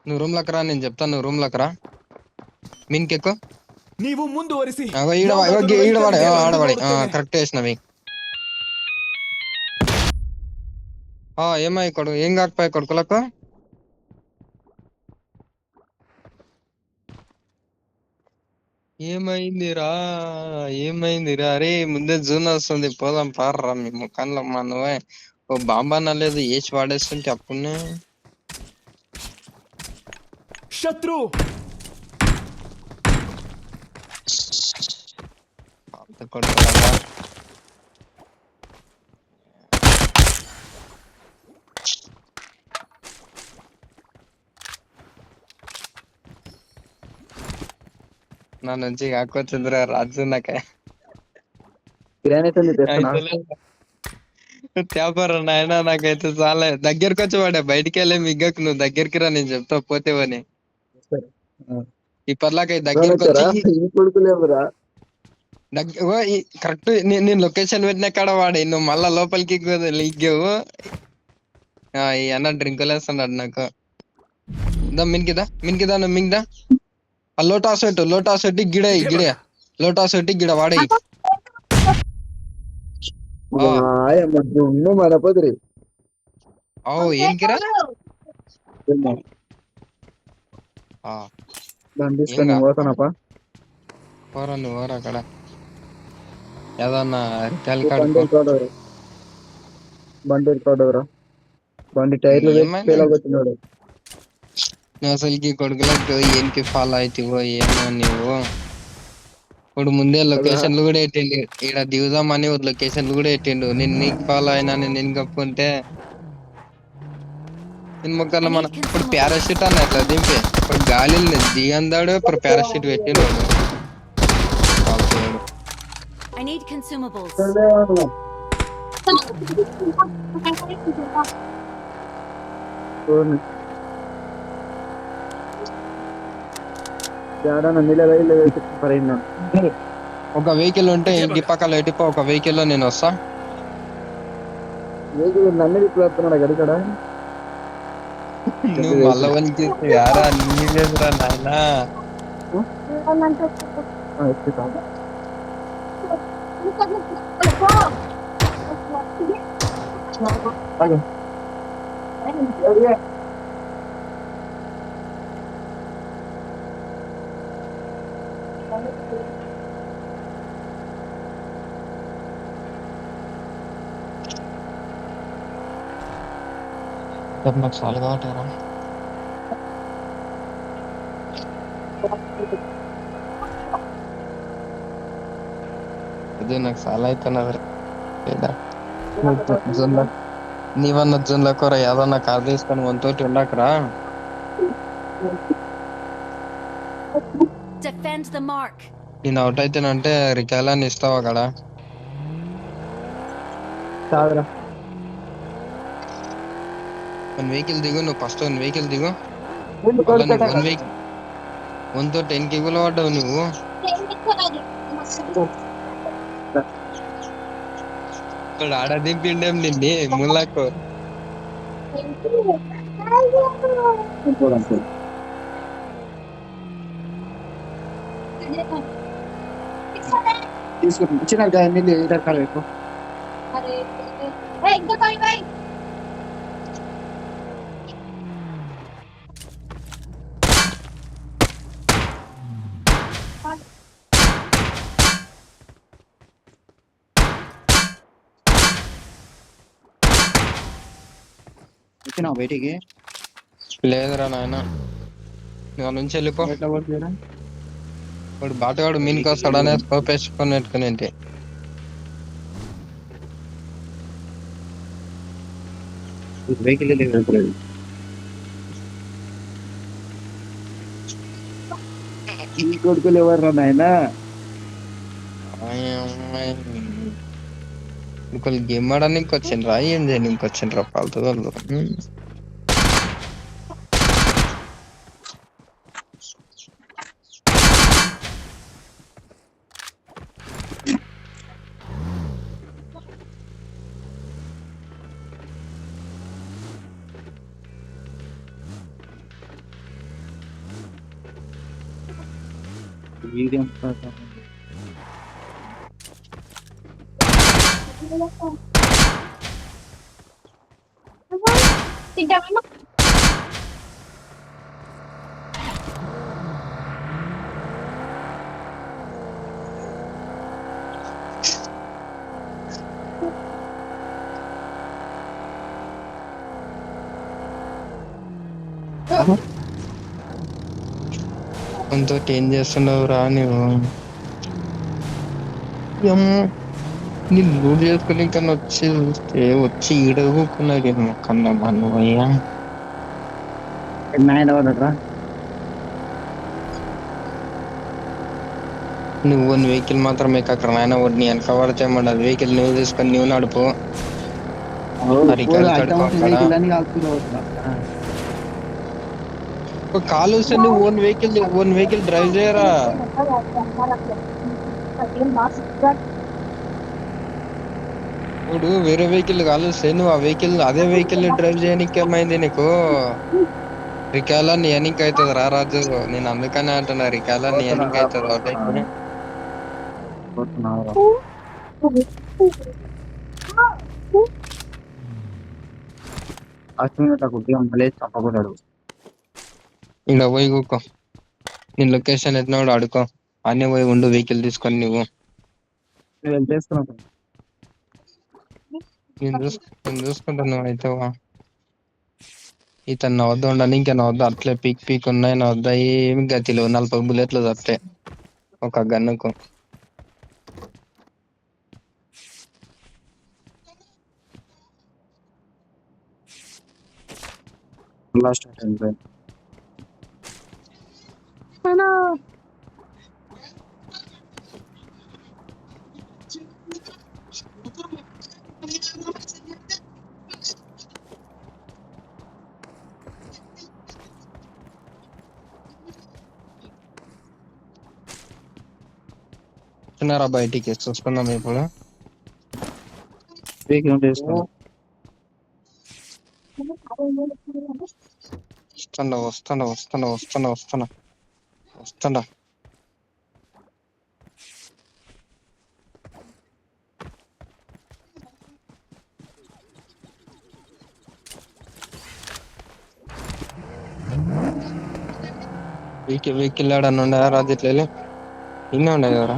నువ్వు room luck రా, నేను చెప్తాను. నువ్వు రూమ్ లక్ రా, మీన్కెక్కు. ನೀವು ಮುಂದುವರಿಸಿ. ఈడవాడే ఆడవాడి కరెక్ట్ వేసినవి. ఏమై కొడుకు, ఏం కాకపోయా కొడుకులకు. ఏమైందిరా, ఏమైందిరా? అరే ముందే జూన్ వస్తుంది, పోదాం పార్రా. మీ ముఖంలో మా నువ్వే ఓ బాంబా లేదు, ఏచి వాడేస్తుంటే అప్పుడునే శత్రు కొడుకులాగా. నా నుంచి కాకొచ్చిందిరా రాజు. నాకే తేపరా నాయన, నాకైతే చాలా దగ్గరకు వచ్చి వాడే. బయటికి వెళ్ళే మిగ్గకు, నువ్వు దగ్గరికి రా, నేను చెప్తా పోతేవని. ఇప్పటిలాగా దగ్గరకు వచ్చి కరెక్ట్ నేను లొకేషన్ పెట్టిన కాడ వాడే. నువ్వు మళ్ళా లోపలికి లీగ్గావు. ఈ అన్న డ్రింకులు వేస్తున్నాడు నాకు. మిన్కిదా నువ్వు మింగిదా. లోటాస్ పెట్టి గిడ లోటాస్ పెట్టి గిడ వాడే. ఏంకిరా పోరా నువ్వు పోరా అక్కడ ఏదన్నా రిటైల్ అసలుకి కొడుకులకు ఏంకి ఫాలో అవుతావో ఏమో నువ్వు. ఇప్పుడు ముందే లొకేషన్లు కూడా పెట్టిండు, ఇక్కడ దిగుదామని లొకేషన్లు కూడా పెట్టిండు. నేను నీకు ఫాలో అయినా, నేను కప్పుకుంటే నేను మొక్కలు మన ఇప్పుడు పారాషూట్ అన్న ఎట్లా దింపే. ఇప్పుడు గాలి దిగందాడు, ఇప్పుడు పారాషూట్ పెట్టిండు. I need consumables. ఒక వెహికల్ ఉంటే ఇంటి పక్కల ఎటిపో, ఒక వెహికల్ లో నేను వస్తా. నువ్వు మళ్ళా వాళ్ళకి యారా అన్ని లేదురా నాయనా. నాకు చాలా కావటారా ఇది నాకు చాలా అవుతున్నది. నీవన్న జూన్లో కూర ఏదన్నా కార్ తీసుకొని వంతోటి ఉండకరా. Defend the mark. నేను అవుట్ అయితేనంటే రికాయలాన్ని ఇస్తావు అక్కడ. వన్ వెహికల్ దిగు, నువ్వు ఫస్ట్ వన్ వెహికల్ దిగు. వన్ తో 10 కిగులు పడ్డావు నువ్వు. ఇక్కడ ఆడ దింపిండేం నిన్ను ముళ్ళకు. బయటికి లేదురా నాయన, నువ్వు నుంచి వెళ్ళిపో. ఇప్పుడు బాటగాడు మీన్కి వస్తాడనే స్కోప్ వేసుకొని పెట్టుకుని ఏంటి. ఈ కొడుకులు ఎవరు నాయనా? ఇంకొకరు గేమ్ ఆడడానికి వచ్చిండ్రా, ఏం చేయడానికి వచ్చిండ్రా పాలతో వాళ్ళు. వీడియం కొంత ఏం చేస్తున్నావు రా నువ్వు? నేను లూట్ చేసుకుని కన్నా వచ్చి చూస్తే వచ్చి ఈడగొక్కున్నది కన్నా నువ్వు అయ్యా. నాయన పడరా నువ్వు వెహికల్ మాత్రమే అక్కడ నాయన నీ వెనక పడితే అది వెహికల్ నువ్వు తీసుకొని నువ్వు నడుపు. వెహికల్ అని కాల్చుకుంటూ కాలు వస్తే నువ్వు ఓన్ వెహికల్ డ్రైవ్ చేయరా? ఇప్పుడు వేరే వెహికల్ కాలు వస్తే నువ్వు ఆ వెహికల్ అదే వెహికల్ డ్రైవ్ చేయడానికి ఏమైంది నీకు? రికాలా నీ ఎన్నిక అవుతుంది రా రాజు. నేను అందుకనే అంటున్నా రికాలా నీ ఎన్నిక అవుతుంది. తప్పకూడదు. ఇంకా పోయి కూకో. నేను లొకేషన్ ఎత్తినాడు అడుకో. అన్నీ పోయి ఉండు వెహికల్ తీసుకొని నువ్వు. నేను చూసుకుంటా నువ్వు అయితే ఇతను నా వద్ద ఉండని ఇంకా నా వద్ద అట్లే పీక్ ఉన్నాయి. నా వద్ద ఏమి గతిలో 40 బుల్లెట్లు తప్పితే ఒక గన్నుకు. చిన్నారా బయటికి చూసుకుందాం ఇప్పుడు. వస్తాడా. వెహికల్ ఆడన్నా ఉండే రాజు ఇట్లా ఇన్నే ఉండే కదరా.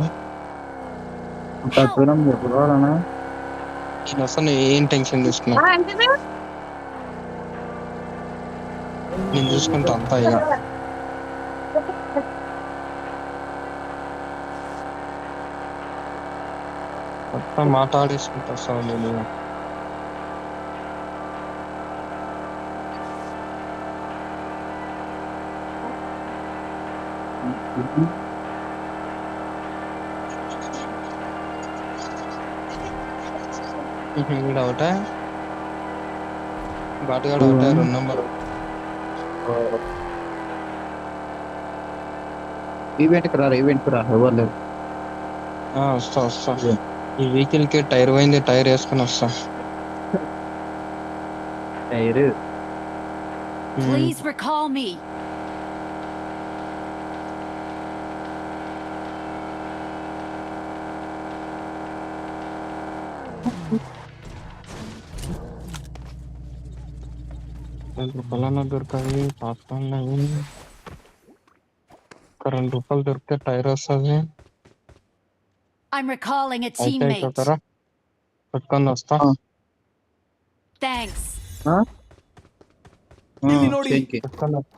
అసలు ఏం టెన్షన్ తీసుకున్నా నేను చూసుకుంటా అంతా. ఇక మొత్తం మాట్లాడేసుకుంటా వస్తావు నేను. ఇక్కడ ఒకటే బాటుగాడు ఒకటే 2 నంబర్. ఈవెంట్కి రా ఎవరు లేరు. వస్తా. ఈ వెహికల్ కి టైర్ పోయింది. టైర్ వేసుకుని వస్తా. Tyre Please recall me. రూపాయలన్నా దొరకాలి. పాప్కార్న్ ఒక 2 రూపాయలు దొరికితే టైర్ వస్తుంది. I'm recalling a అయితే teammate. పెట్టుకొని వస్తా. Thanks. ಇಲ್ಲಿ ನೋಡಿ. పెట్టుకొని వస్తా.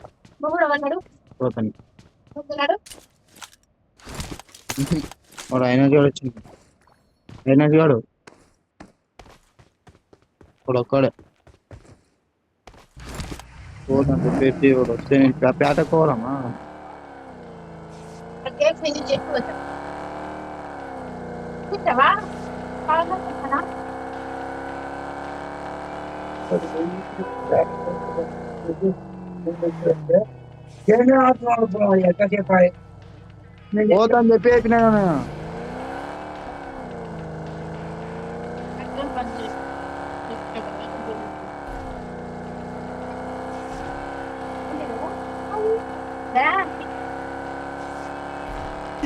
వాడు ఎనర్జీ వాడు వచ్చింది. ఎనర్జీ వాడు వాడు ఒక్కడే పోతుంటే పెట్టి వాడు వస్తే నేను పేటకోవాలమ్మా. పోతాను చెప్పి చెప్పినా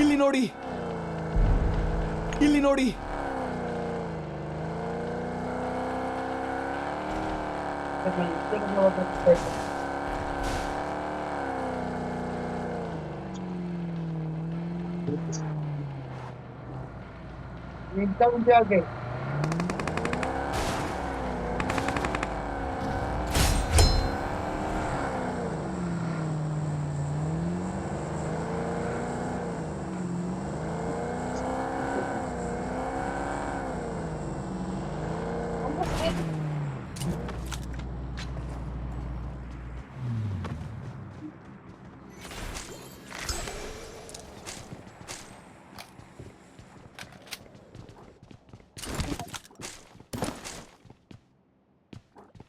ಇಲ್ಲಿ ನೋಡಿ, ಇಲ್ಲಿ ನೋಡಿ.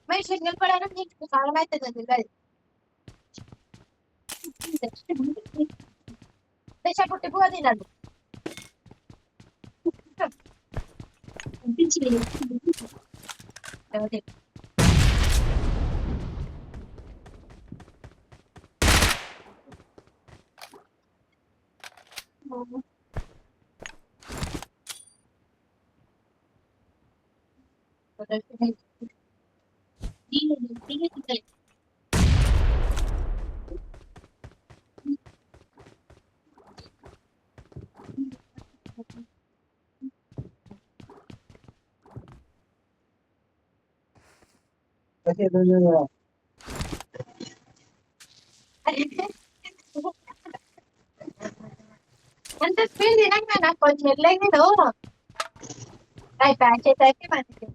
मैं सिग्नल पर आना नहीं सारा मैं तो जल्दी कर देशा पुट्टे बुआ देना అంత స్పీడ్ తినక నాకు కొంచెం ఎట్లయింది నువ్వు అయి ప్యాక్ చేసాకే మంచిది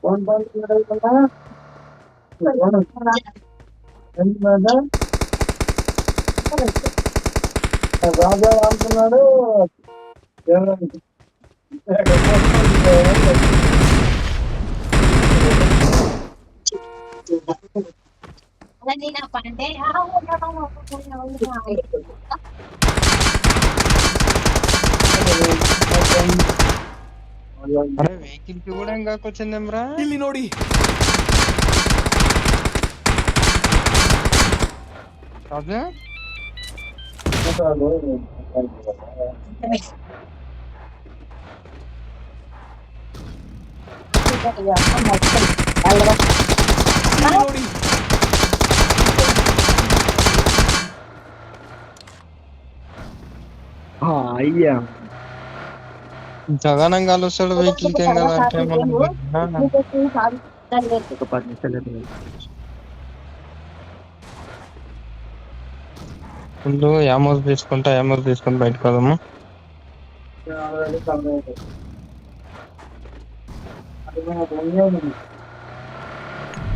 कौन बात कर रहा है రాజా అంటున్నాడు అలాగే నా పండే అరే వెహికల్ కి కూడా ఇంకా వచ్చిందేమ్రా. ಇಲ್ಲಿ ನೋಡಿ, రాజా ಇಲ್ಲಿ ನೋಡಿ. అయ్యా జగనంగా వస్తాడు వెహికల్ కి కదా అంటే ఒక 10 నిమిషాలు ముందు యామోస్ తీసుకొని బయటకు పోదాము.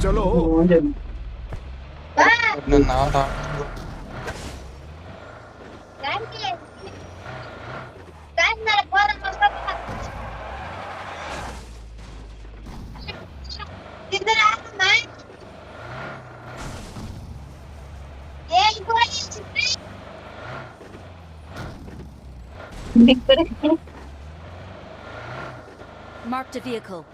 చలో నన్ను Marked a vehicle.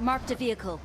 Marked a vehicle.